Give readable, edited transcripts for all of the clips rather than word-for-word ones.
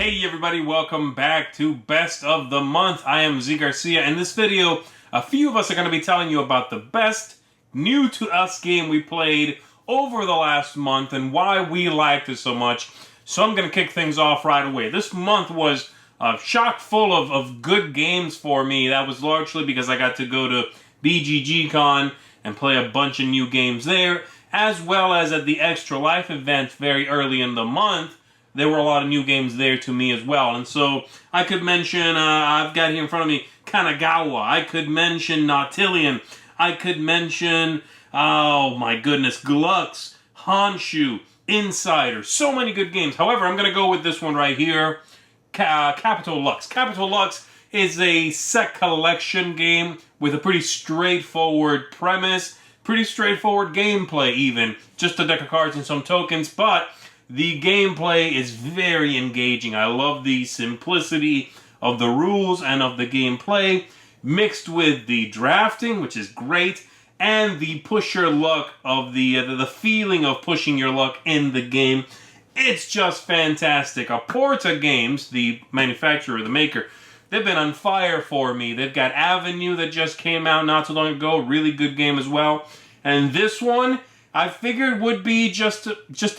Hey everybody, welcome back to Best of the Month. I am Z Garcia. In this video, a few of us are going to be telling you about the best new to us game we played over the last month and why we liked it so much. So I'm going to kick things off right away. This month was chock full of good games for me. That was largely because I got to go to BGG Con and play a bunch of new games there, as well as at the Extra Life event very early in the month. There were a lot of new games there to me as well. And so I could mention, I've got here in front of me, Kanagawa. I could mention Nautilion. I could mention, oh my goodness, Glux, Honshu, Insider. So many good games. However, I'm going to go with this one right here, Capital Lux. Capital Lux is a set collection game with a pretty straightforward premise, pretty straightforward gameplay even. Just a deck of cards and some tokens, but the gameplay is very engaging. I love the simplicity of the rules and of the gameplay, mixed with the drafting, which is great, and the push your luck of the feeling of pushing your luck in the game. It's just fantastic. Aporta Games, the manufacturer, the maker, they've been on fire for me. They've got Avenue that just came out not too long ago, really good game as well. And this one, I figured would be just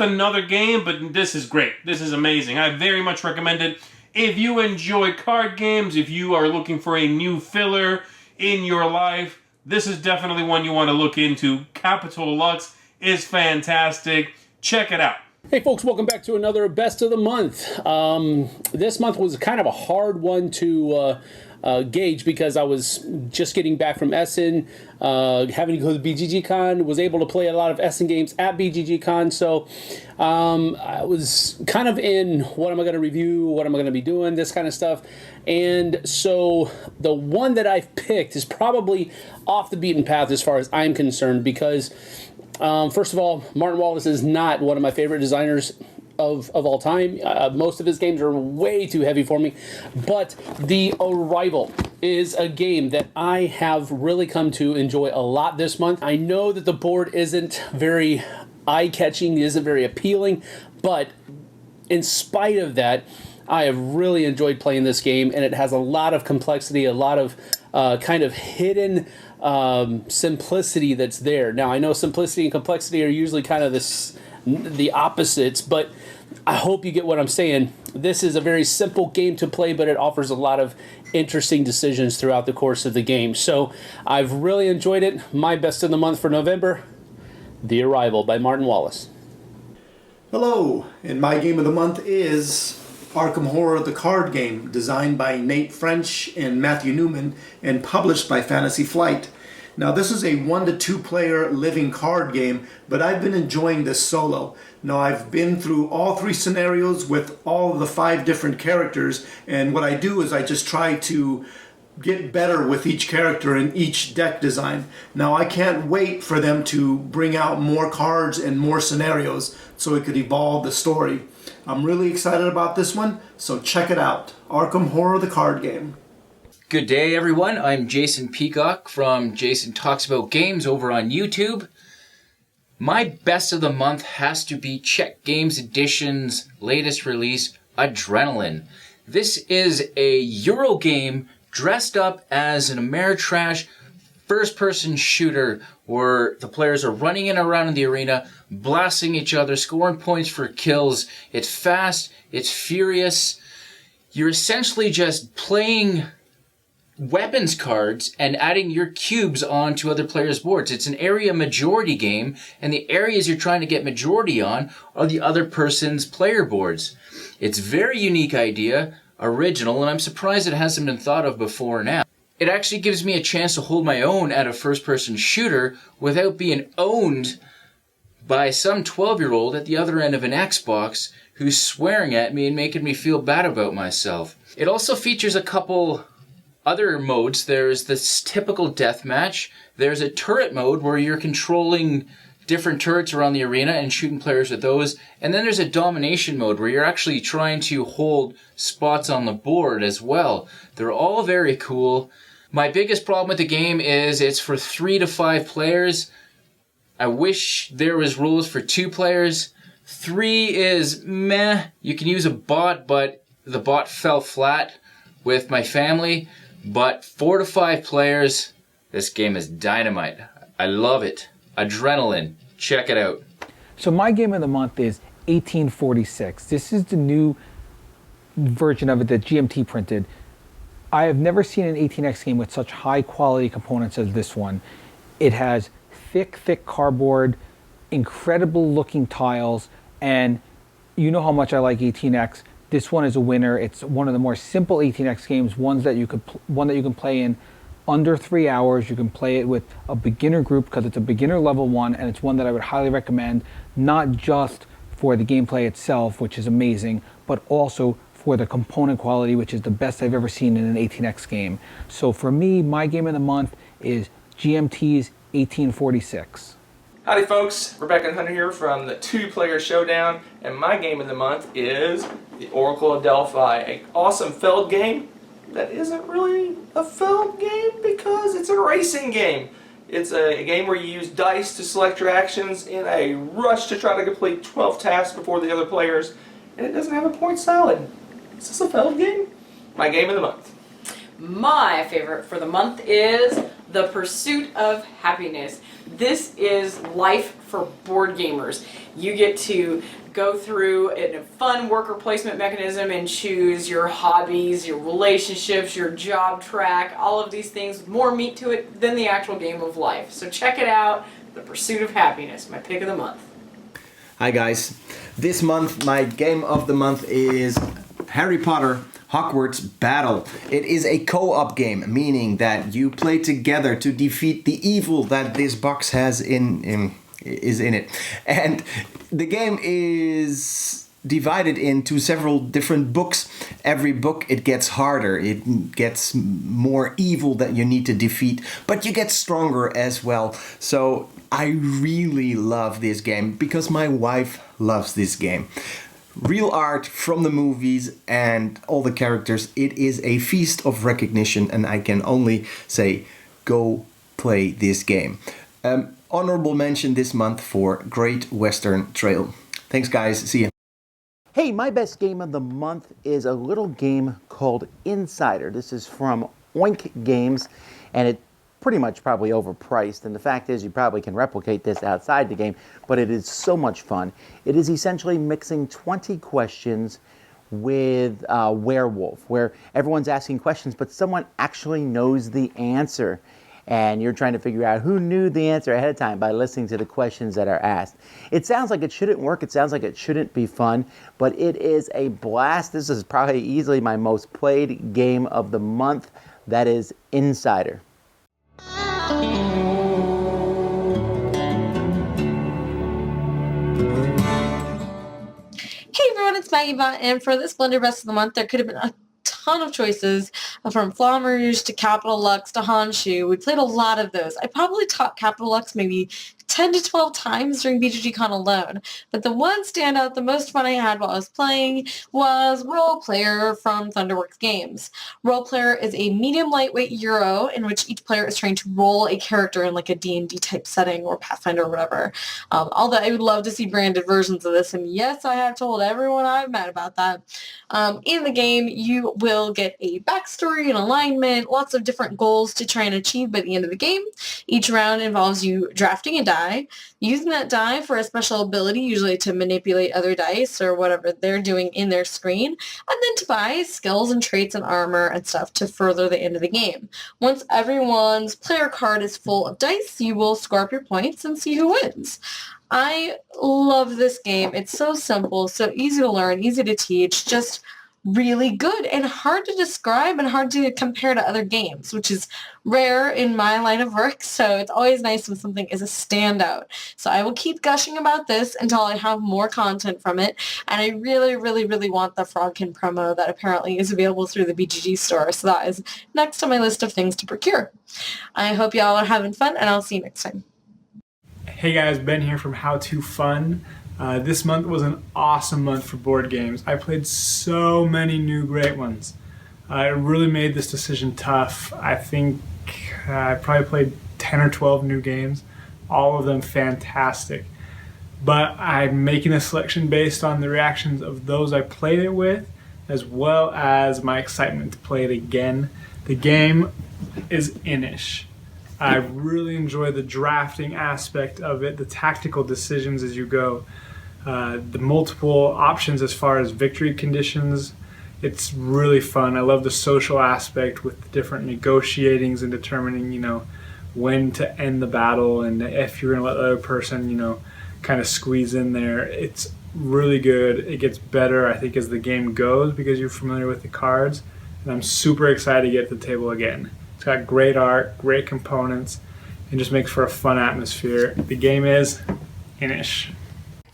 another game, but this is great. This is amazing. I very much recommend it. If you enjoy card games, if you are looking for a new filler in your life, this is definitely one you want to look into. Capital Lux is fantastic. Check it out. Hey folks, welcome back to another Best of the Month. This month was kind of a hard one to gauge because I was just getting back from Essen, having to go to BGG Con, was able to play a lot of Essen games at BGG Con, so I was kind of in what am I going to review, what am I going to be doing, this kind of stuff. And so the one that I've picked is probably off the beaten path as far as I'm concerned because first of all, Martin Wallace is not one of my favorite designers of all time. Most of his games are way too heavy for me. But The Arrival is a game that I have really come to enjoy a lot this month. I know that the board isn't very eye-catching, isn't very appealing, but in spite of that, I have really enjoyed playing this game, and it has a lot of complexity, a lot of kind of hidden simplicity that's there. Now, I know simplicity and complexity are usually kind of the opposites, but I hope you get what I'm saying. This is a very simple game to play, but it offers a lot of interesting decisions throughout the course of the game. So I've really enjoyed it. My best of the month for November, The Arrival by Martin Wallace. Hello, and my game of the month is Arkham Horror the card game, designed by Nate French and Matthew Newman and published by Fantasy Flight. Now this is a 1 to 2 player living card game, but I've been enjoying this solo. Now I've been through all 3 scenarios with all of the 5 different characters, and what I do is I just try to get better with each character and each deck design. Now I can't wait for them to bring out more cards and more scenarios so it could evolve the story. I'm really excited about this one, so check it out. Arkham Horror the card game. Good day, everyone. I'm Jason Peacock from Jason Talks About Games over on YouTube. My best of the month has to be Czech Games Edition's latest release, Adrenaline. This is a Euro game dressed up as an Ameritrash first-person shooter where the players are running in and around in the arena, blasting each other, scoring points for kills. It's fast, it's furious. You're essentially just playing weapons cards and adding your cubes onto other players' boards. It's an area majority game, and the areas you're trying to get majority on are the other person's player boards. It's a very unique idea, original, and I'm surprised it hasn't been thought of before now. It actually gives me a chance to hold my own at a first-person shooter without being owned by some 12-year-old at the other end of an Xbox who's swearing at me and making me feel bad about myself. It also features a couple other modes. There's this typical deathmatch. There's a turret mode where you're controlling different turrets around the arena and shooting players with those. And then there's a domination mode where you're actually trying to hold spots on the board as well. They're all very cool. My biggest problem with the game is it's for 3 to 5 players. I wish there was rules for 2 players. 3 is meh. You can use a bot, but the bot fell flat with my family, but 4 to 5 players, this game is dynamite. I love it. Adrenaline. Check it out. So my game of the month is 1846. This is the new version of it that GMT printed. I have never seen an 18X game with such high quality components as this one. It has thick cardboard, incredible looking tiles, and you know how much I like 18X. This one is a winner. It's one of the more simple 18X games, one that you can play in under 3 hours. You can play it with a beginner group because it's a beginner level one, and it's one that I would highly recommend, not just for the gameplay itself, which is amazing, but also for the component quality, which is the best I've ever seen in an 18X game. So for me, my game of the month is GMT's 1846. Howdy folks, Rebecca and Hunter here from the Two Player Showdown, and my game of the month is the Oracle of Delphi, an awesome Feld game that isn't really a Feld game because it's a racing game. It's a game where you use dice to select your actions in a rush to try to complete 12 tasks before the other players, and it doesn't have a point salad. Is this a Feld game? My game of the month. My favorite for the month is The Pursuit of Happiness. This is life for board gamers. You get to go through a fun worker placement mechanism and choose your hobbies, your relationships, your job track, all of these things, more meat to it than the actual game of life. So check it out, The Pursuit of Happiness, my pick of the month. Hi guys, this month my game of the month is Harry Potter Hogwarts Battle. It is a co-op game, meaning that you play together to defeat the evil that this box has in it. And the game is divided into several different books. Every book it gets harder, it gets more evil that you need to defeat, but you get stronger as well. So I really love this game because my wife loves this game. Real art from the movies and all the characters. It is a feast of recognition, and I can only say go play this game. Honorable mention this month for Great Western Trail. Thanks guys, see ya. Hey, my best game of the month is a little game called Insider. This is from Oink Games, and it pretty much probably overpriced, and the fact is you probably can replicate this outside the game, but it is so much fun. It is essentially mixing 20 questions with Werewolf, where everyone's asking questions, but someone actually knows the answer. And you're trying to figure out who knew the answer ahead of time by listening to the questions that are asked. It sounds like it shouldn't work, it sounds like it shouldn't be fun, but it is a blast. This is probably easily my most played game of the month. That is Insider. Hey everyone, it's Maggie Bot, and for this Blender Best of the Month, there could have been a ton of choices from Flamme Rouge to Capital Lux to Honshu. We played a lot of those. I probably taught Capital Lux maybe 10 to 12 times during BGGCon alone, but the one standout, the most fun I had while I was playing, was Role Player from Thunderworks Games. Role Player is a medium lightweight Euro in which each player is trying to roll a character in like a D&D type setting or Pathfinder or whatever. Although I would love to see branded versions of this, and yes, I have told everyone I've met about that. In the game, you will get a backstory, an alignment, lots of different goals to try and achieve by the end of the game. Each round involves you drafting a die, using that die for a special ability, usually to manipulate other dice or whatever they're doing in their screen, and then to buy skills and traits and armor and stuff to further the end of the game. Once everyone's player card is full of dice, you will score up your points and see who wins. I love this game. It's so simple, so easy to learn, easy to teach, just really good and hard to describe and hard to compare to other games, which is rare in my line of work, so it's always nice when something is a standout. So I will keep gushing about this until I have more content from it, and I really, really, really want the Frogkin promo that apparently is available through the BGG store, so that is next on my list of things to procure. I hope y'all are having fun, and I'll see you next time. Hey guys, Ben here from How To Fun. This month was an awesome month for board games. I played so many new great ones. It really made this decision tough. I think I probably played 10 or 12 new games, all of them fantastic. But I'm making a selection based on the reactions of those I played it with as well as my excitement to play it again. The game is Inish. I really enjoy the drafting aspect of it, the tactical decisions as you go, the multiple options as far as victory conditions. It's really fun. I love the social aspect with the different negotiatings and determining, when to end the battle and if you're going to let the other person, kind of squeeze in there. It's really good. It gets better, I think, as the game goes because you're familiar with the cards. And I'm super excited to get to the table again. It's got great art, great components, and just makes for a fun atmosphere. The game is Inish.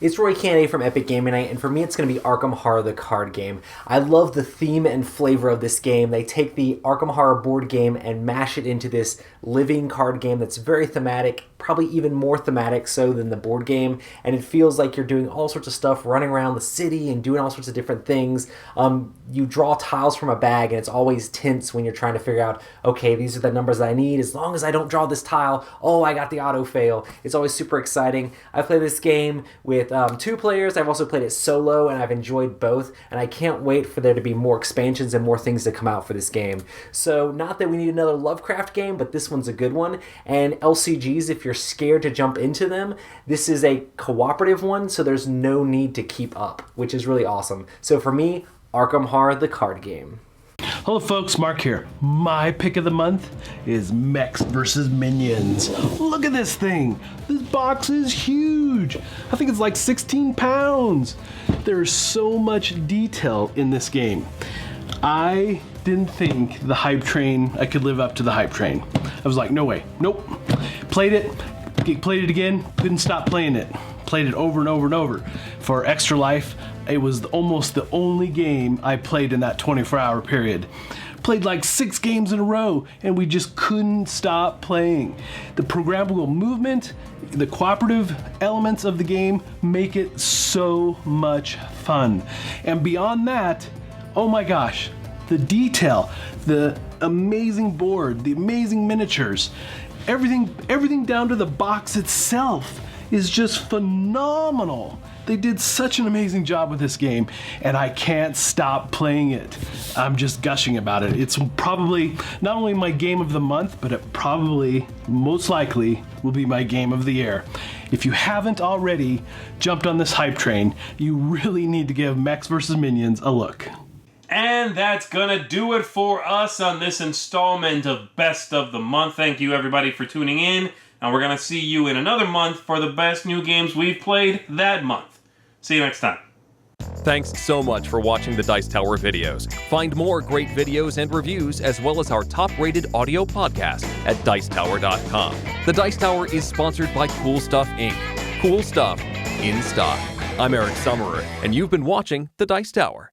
It's Roy Canady from Epic Gaming Night, and for me it's going to be Arkham Horror the card game. I love the theme and flavor of this game. They take the Arkham Horror board game and mash it into this living card game that's very thematic, probably even more thematic so than the board game, and it feels like you're doing all sorts of stuff, running around the city and doing all sorts of different things. You draw tiles from a bag, and it's always tense when you're trying to figure out, okay, these are the numbers that I need. As long as I don't draw this tile, oh, I got the auto fail. It's always super exciting. I play this game with 2 players. I've also played it solo, and I've enjoyed both, and I can't wait for there to be more expansions and more things to come out for this game. So not that we need another Lovecraft game, but this one's a good one. And LCGs, if you're scared to jump into them, this is a cooperative one, so there's no need to keep up, which is really awesome. So for me, Arkham Horror the card game. Hello folks, Mark here. My pick of the month is Mechs vs. Minions. Look at this thing. This box is huge. I think it's like 16 pounds. There's so much detail in this game. I didn't think the hype train, I could live up to the hype train. I was like, no way, nope. Played it again, couldn't stop playing it. Played it over and over and over. For Extra Life, it was almost the only game I played in that 24-hour period. Played like 6 games in a row, and we just couldn't stop playing. The programmable movement, the cooperative elements of the game make it so much fun. And beyond that, oh my gosh, the detail, the amazing board, the amazing miniatures, everything down to the box itself is just phenomenal. They did such an amazing job with this game, and I can't stop playing it. I'm just gushing about it. It's probably not only my game of the month, but it probably, most likely, will be my game of the year. If you haven't already jumped on this hype train, you really need to give Mechs vs. Minions a look. And that's gonna do it for us on this installment of Best of the Month. Thank you everybody for tuning in, and we're gonna see you in another month for the best new games we've played that month. See you next time. Thanks so much for watching the Dice Tower videos. Find more great videos and reviews, as well as our top-rated audio podcast at Dicetower.com. The Dice Tower is sponsored by Cool Stuff Inc. Cool stuff in stock. I'm Eric Summerer, and you've been watching the Dice Tower.